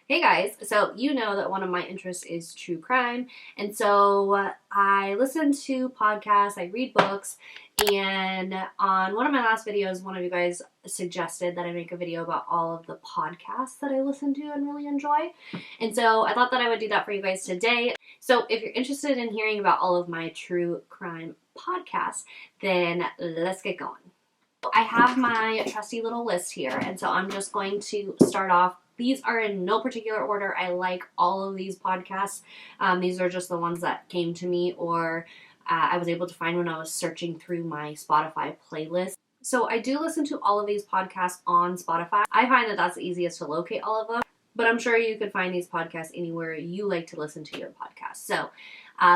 Hey guys, so you know that one of my interests is true crime, and so I listen to podcasts, I read books, and on one of my last videos, one of you guys suggested that I make a video about all of the podcasts that I listen to and really enjoy, and so I thought that I would do that for you guys today. So if you're interested in hearing about all of my true crime podcasts, then let's get going. I have my trusty little list here, and so I'm just going to start off. These are in no particular order. I like all of these podcasts. These are just the ones that came to me or I was able to find when I was searching through my Spotify playlist. So I do listen to all of these podcasts on Spotify. I find that that's the easiest to locate all of them, but I'm sure you could find these podcasts anywhere you like to listen to your podcast. So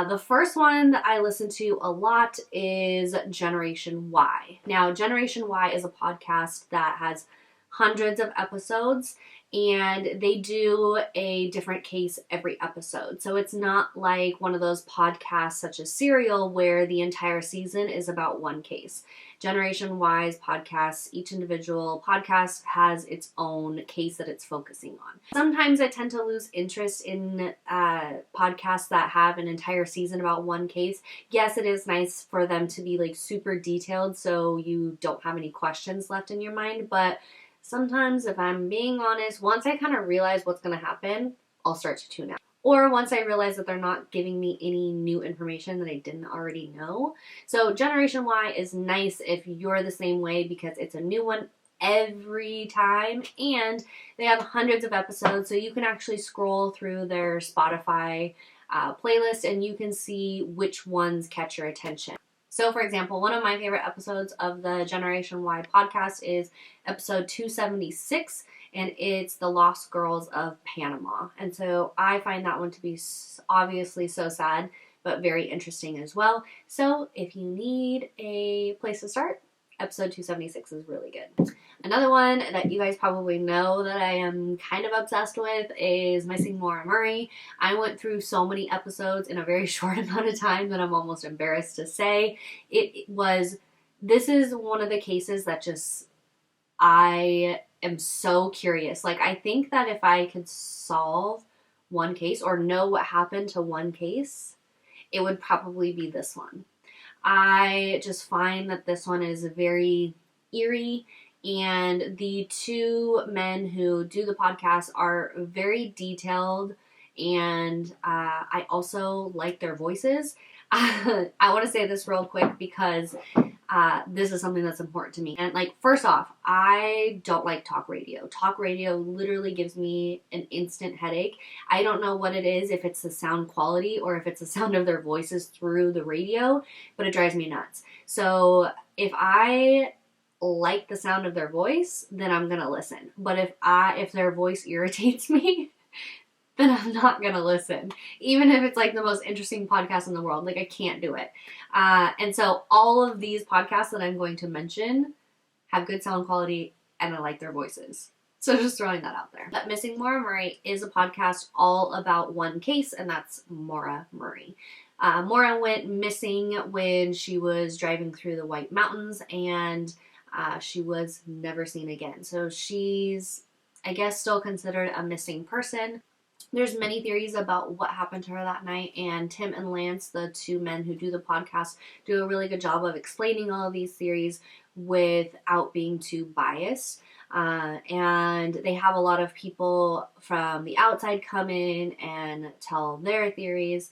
the first one that I listen to a lot is Generation Why. Now, Generation Why is a podcast that has hundreds of episodes, and they do a different case every episode. So it's not like one of those podcasts such as Serial where the entire season is about one case. Generation Wise podcasts, each individual podcast has its own case that it's focusing on. Sometimes I tend to lose interest in podcasts that have an entire season about one case. Yes, it is nice for them to be like super detailed so you don't have any questions left in your mind, but sometimes, if I'm being honest, once I kind of realize what's going to happen, I'll start to tune out. Or once I realize that they're not giving me any new information that I didn't already know. So Generation Why is nice if you're the same way because it's a new one every time and they have hundreds of episodes, so you can actually scroll through their Spotify playlist and you can see which ones catch your attention. So, for example, one of my favorite episodes of the Generation Why podcast is episode 276, and it's The Lost Girls of Panama. And so I find that one to be obviously so sad, but very interesting as well. So if you need a place to start, episode 276 is really good. Another one that you guys probably know that I am kind of obsessed with is Missing Maura Murray. I went through so many episodes in a very short amount of time that I'm almost embarrassed to say. This is one of the cases that just, I am so curious. Like, I think that if I could solve one case or know what happened to one case, it would probably be this one. I just find that this one is very eerie, and the two men who do the podcast are very detailed, and I also like their voices. I want to say this real quick because this is something that's important to me. And like, first off, I don't like talk radio. Talk radio literally gives me an instant headache. I don't know what it is, if it's the sound quality or if it's the sound of their voices through the radio, but it drives me nuts. So if I like the sound of their voice, then I'm gonna listen. But if their voice irritates me, then I'm not gonna listen. Even if it's like the most interesting podcast in the world, like I can't do it. And so all of these podcasts that I'm going to mention have good sound quality and I like their voices. So just throwing that out there. But Missing Maura Murray is a podcast all about one case, and that's Maura Murray. Maura went missing when she was driving through the White Mountains, and she was never seen again. So she's, I guess, still considered a missing person. There's many theories about what happened to her that night, and Tim and Lance, the two men who do the podcast, do a really good job of explaining all of these theories without being too biased. And they have a lot of people from the outside come in and tell their theories.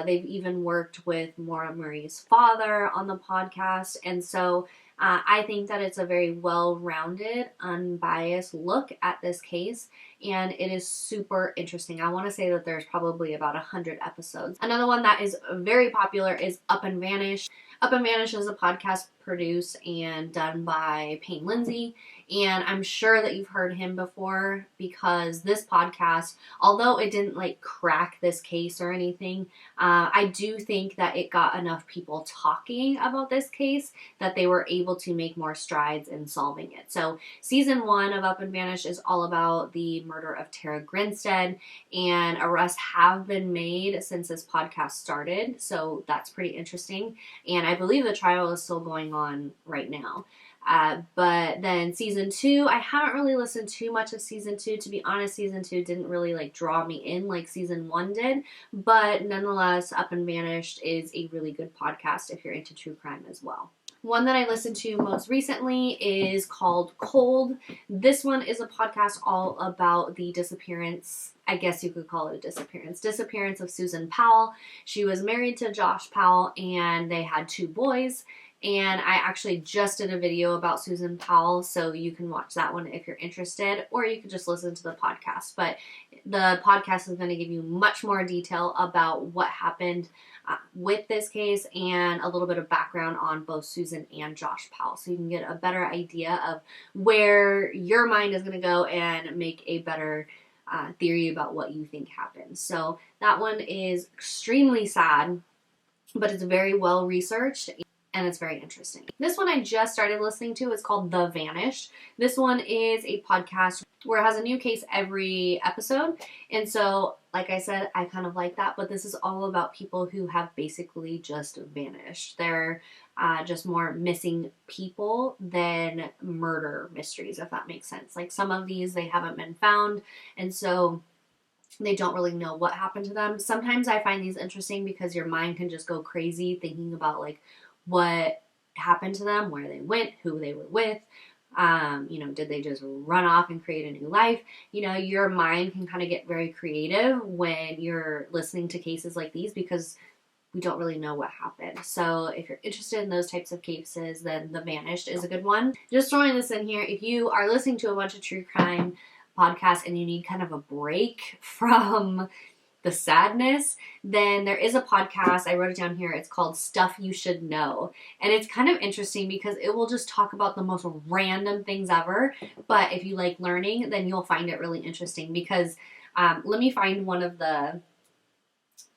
They've even worked with Maura Murray's father on the podcast, and so I think that it's a very well-rounded, unbiased look at this case, and it is super interesting. I want to say that there's probably about 100 episodes. Another one that is very popular is Up and Vanish. Up and Vanish is a podcast produced and done by Payne Lindsay, and I'm sure that you've heard him before because this podcast, although it didn't like crack this case or anything, I do think that it got enough people talking about this case that they were able to make more strides in solving it. So season 1 of Up and Vanish is all about the murder of Tara Grinstead, and arrests have been made since this podcast started, so that's pretty interesting, and I believe the trial is still going on right now. But then season 2, I haven't really listened too much of season 2. To be honest, season 2 didn't really like draw me in like season 1 did. But nonetheless, Up and Vanished is a really good podcast if you're into true crime as well. One that I listened to most recently is called Cold. This one is a podcast all about the disappearance, I guess you could call it a disappearance of Susan Powell. She was married to Josh Powell and they had 2 boys. And I actually just did a video about Susan Powell, so you can watch that one if you're interested, or you could just listen to the podcast. But the podcast is going to give you much more detail about what happened with this case and a little bit of background on both Susan and Josh Powell, so you can get a better idea of where your mind is going to go and make a better theory about what you think happened. So that one is extremely sad, but it's very well researched and it's very interesting. This one I just started listening to. It's called The Vanished. This one is a podcast where it has a new case every episode. And so, like I said, I kind of like that. But this is all about people who have basically just vanished. They're just more missing people than murder mysteries, if that makes sense. Like some of these, they haven't been found. And so they don't really know what happened to them. Sometimes I find these interesting because your mind can just go crazy thinking about like what happened to them, where they went, who they were with. Did they just run off and create a new life? Your mind can kind of get very creative when you're listening to cases like these because we don't really know what happened. So if you're interested in those types of cases, then The Vanished is a good one. Just throwing this in here, if you are listening to a bunch of true crime podcasts and you need kind of a break from the sadness, then there is a podcast, I wrote it down here, it's called Stuff You Should Know. And it's kind of interesting because it will just talk about the most random things ever. But if you like learning, then you'll find it really interesting because let me find one of the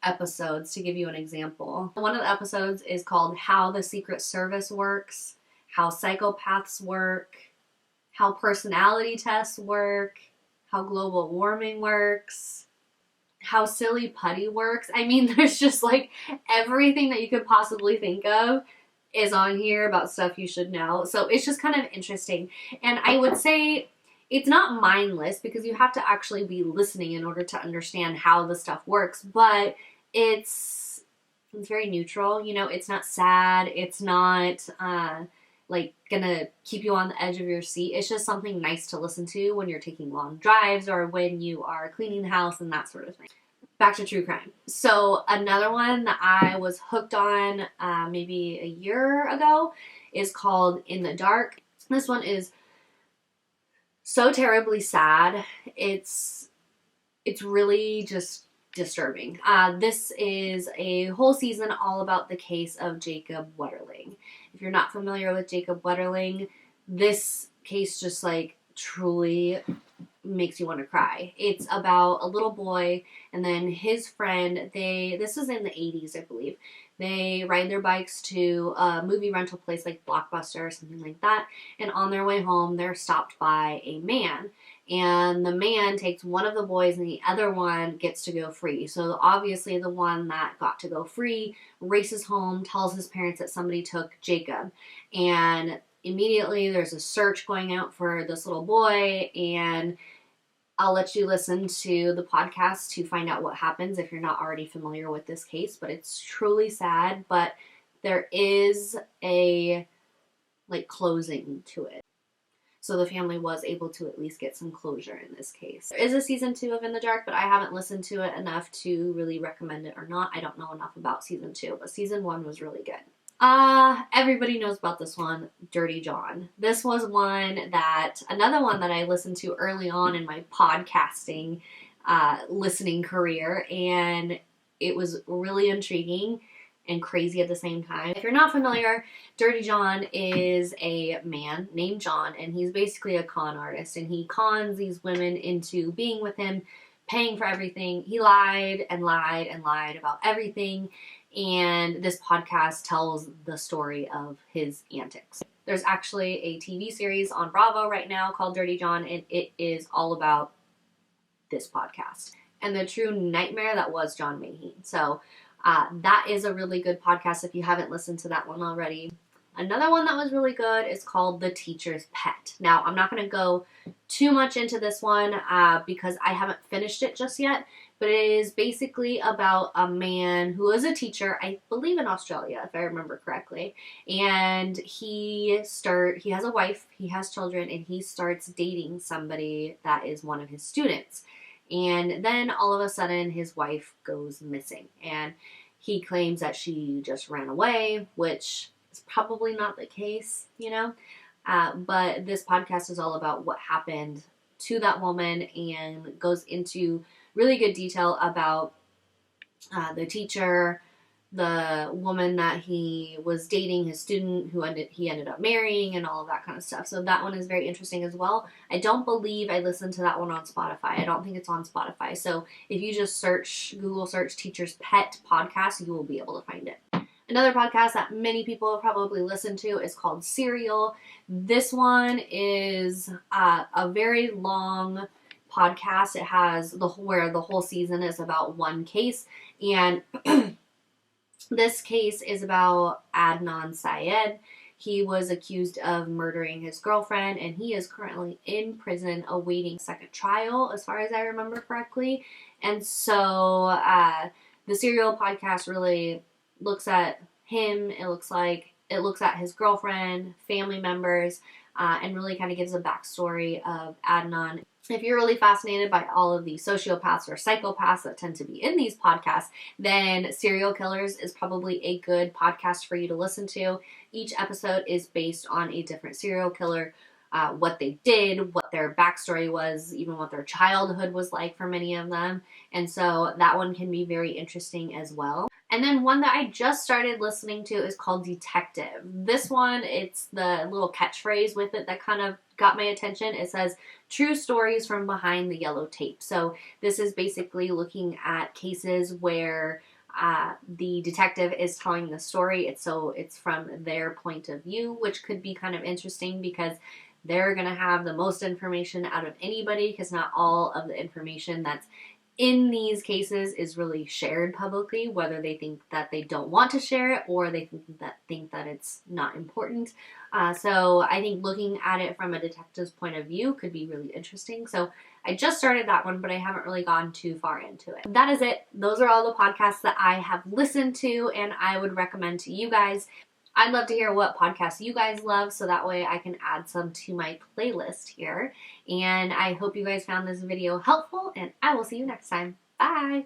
episodes to give you an example. One of the episodes is called How the Secret Service Works, How Psychopaths Work, How Personality Tests Work, How Global Warming Works, How Silly Putty Works. I mean, there's just like everything that you could possibly think of is on here about stuff you should know. So it's just kind of interesting. And I would say it's not mindless because you have to actually be listening in order to understand how the stuff works, but it's very neutral. It's not sad. It's not like gonna keep you on the edge of your seat. It's just something nice to listen to when you're taking long drives or when you are cleaning the house and that sort of thing. Back to true crime. So another one that I was hooked on maybe a year ago is called In the Dark. This one is so terribly sad. It's really just disturbing. This is a whole season all about the case of Jacob Wetterling. If you're not familiar with Jacob Wetterling, this case just like truly makes you want to cry. It's about a little boy and then his friend. This was in the 80s, I believe. They ride their bikes to a movie rental place like Blockbuster or something like that. And on their way home, they're stopped by a man. And the man takes one of the boys and the other one gets to go free. So obviously the one that got to go free races home, tells his parents that somebody took Jacob. And immediately there's a search going out for this little boy. And I'll let you listen to the podcast to find out what happens if you're not already familiar with this case. But it's truly sad. But there is a closing to it. So the family was able to at least get some closure in this case. There is a season 2 of In the Dark, but I haven't listened to it enough to really recommend it or not. I don't know enough about season 2, but season 1 was really good. Everybody knows about this one, Dirty John. This was another one that I listened to early on in my podcasting listening career, and it was really intriguing and crazy at the same time. If you're not familiar, Dirty John is a man named John, and he's basically a con artist, and he cons these women into being with him, paying for everything. He lied and lied and lied about everything, and this podcast tells the story of his antics. There's actually a TV series on Bravo right now called Dirty John, and it is all about this podcast and the true nightmare that was John Maheen. So that is a really good podcast if you haven't listened to that one already. Another one that was really good is called The Teacher's Pet. Now, I'm not going to go too much into this one because I haven't finished it just yet, but it is basically about a man who is a teacher, I believe in Australia, if I remember correctly, and he has a wife, he has children, and he starts dating somebody that is one of his students. And then all of a sudden, his wife goes missing, and he claims that she just ran away, which is probably not the case, you know. But this podcast is all about what happened to that woman and goes into really good detail about the teacher, the woman that he was dating, his student who he ended up marrying, and all of that kind of stuff. So that one is very interesting as well. I don't believe I listened to that one on Spotify. I don't think it's on Spotify. So if you just Google search Teacher's Pet podcast, you will be able to find it. Another podcast that many people have probably listened to is called Serial. This one is a very long podcast. It has where the whole season is about one case, and this case is about Adnan Syed. He was accused of murdering his girlfriend, and he is currently in prison awaiting second trial, as far as I remember correctly. And so the Serial podcast really looks at him. It looks at his girlfriend, family members, and really kind of gives a backstory of Adnan. If you're really fascinated by all of the sociopaths or psychopaths that tend to be in these podcasts, then Serial Killers is probably a good podcast for you to listen to. Each episode is based on a different serial killer, what they did, what their backstory was, even what their childhood was like for many of them. And so that one can be very interesting as well. And then one that I just started listening to is called Detective. This one, it's the little catchphrase with it that kind of got my attention. It says, "True stories from behind the yellow tape." So this is basically looking at cases where the detective is telling the story. It's from their point of view, which could be kind of interesting because they're going to have the most information out of anybody, because not all of the information that's in these cases is really shared publicly, whether they think that they don't want to share it or they think that it's not important. So I think looking at it from a detective's point of view could be really interesting. So I just started that one, but I haven't really gone too far into it. That is it. Those are all the podcasts that I have listened to and I would recommend to you guys. I'd love to hear what podcasts you guys love, so that way I can add some to my playlist here. And I hope you guys found this video helpful, and I will see you next time. Bye!